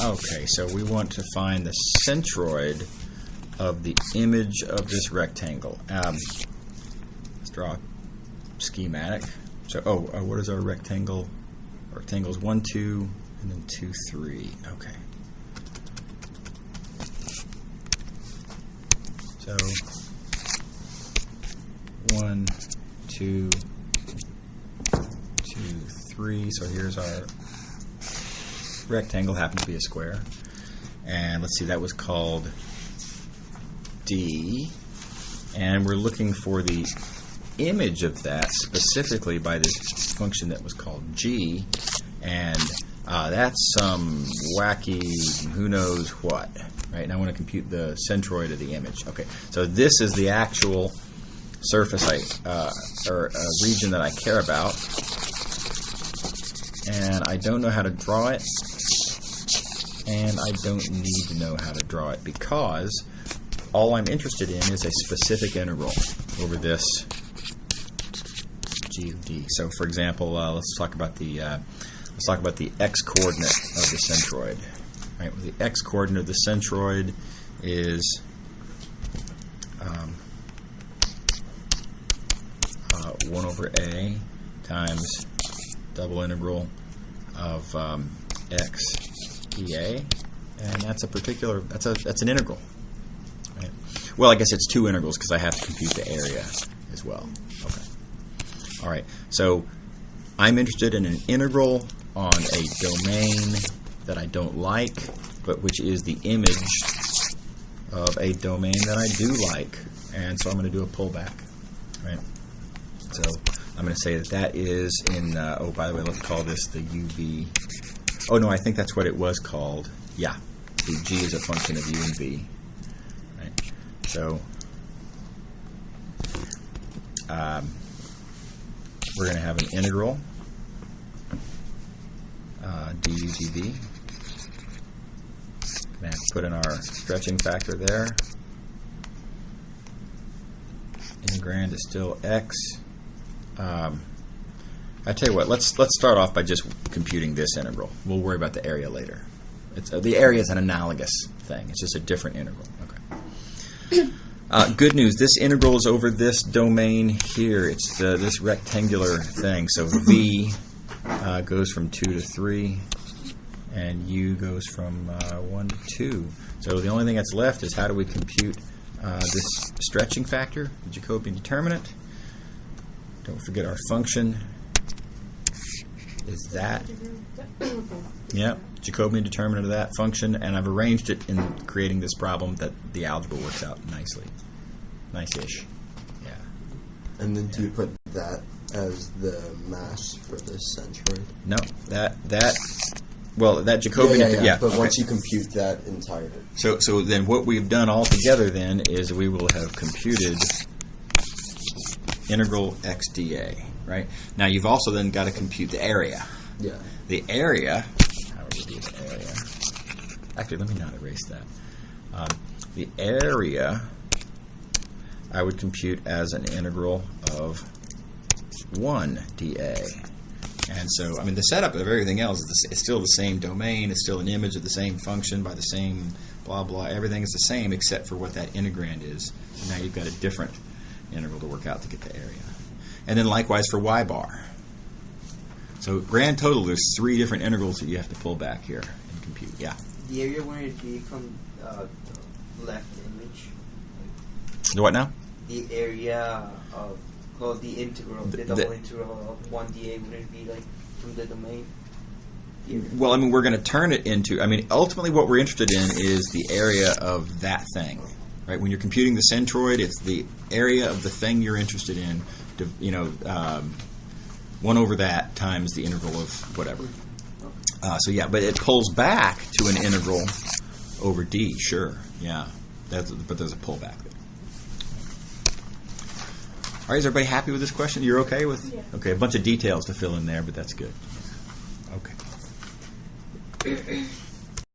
Okay, so we want to find the centroid of the image of this rectangle. Let's draw a schematic. So, what is our rectangle? Our rectangle is 1, 2, and then 2, 3. Okay. So 1, 2, 2, 3. So here's our rectangle. Happens to be a square. And let's see, that was called D. And we're looking for the image of that specifically by this function that was called G. And that's some wacky who knows what. Right? And I want to compute the centroid of the image. Okay, so this is the actual surface or region that I care about, and I don't know how to draw it, and I don't need to know how to draw it because all I'm interested in is a specific integral over this G of D. So, for example, let's talk about the x coordinate of the centroid. Right, well, the x coordinate of the centroid is 1 over a times double integral of x dA, and that's a particular that's an integral. Right? Well, I guess it's two integrals because I have to compute the area as well. Okay. All right. So I'm interested in an integral on a domain that I don't like, but which is the image of a domain that I do like. And so I'm going to do a pullback. Right? So I'm going to say that is in, by the way, let's call this the UV. Oh, no, I think that's what it was called. Yeah, the G is a function of U and V. Right? So we're going to have an integral du dv. Going to have to put in our stretching factor there. Integrand is still x. I tell you what, let's start off by just computing this integral. We'll worry about the area later. The area is an analogous thing. It's just a different integral. Okay. Good news. This integral is over this domain here. It's this rectangular thing. So v goes from 2 to 3, and u goes from 1 to 2. So the only thing that's left is how do we compute this stretching factor, the Jacobian determinant. Don't forget our function is that. Yep, Jacobian determinant of that function, and I've arranged it in creating this problem that the algebra works out nicely. Nice-ish. Yeah. And then do you put that as the mass for this centroid? No, that Jacobian. Yeah. But once you compute that entire. So then what we've done all together then is we will have computed integral x dA. Right? Now you've also then got to compute the area. Yeah. The area. How would we do the area? Actually, let me not erase that. The area I would compute as an integral of 1 dA. And so, I mean, the setup of everything else is still the same domain. It's still an image of the same function by the same blah, blah. Everything is the same except for what that integrand is. And now you've got a different integral to work out to get the area. And then likewise for y bar. So grand total, there's 3 different integrals that you have to pull back here and compute. Yeah. The area wouldn't it be from the left image? The what now? The area of, well, the integral, the double integral of 1 dA, wouldn't it be like from the domain? Well, I mean, we're going to turn it into, I mean, ultimately what we're interested in is the area of that thing. Right? When you're computing the centroid, it's the area of the thing you're interested in. 1 over that times the integral of whatever. So yeah, but it pulls back to an integral over D. Sure, yeah. But there's a pullback there. All right, is everybody happy with this question? You're okay with? Yeah. Okay, a bunch of details to fill in there, but that's good. Okay.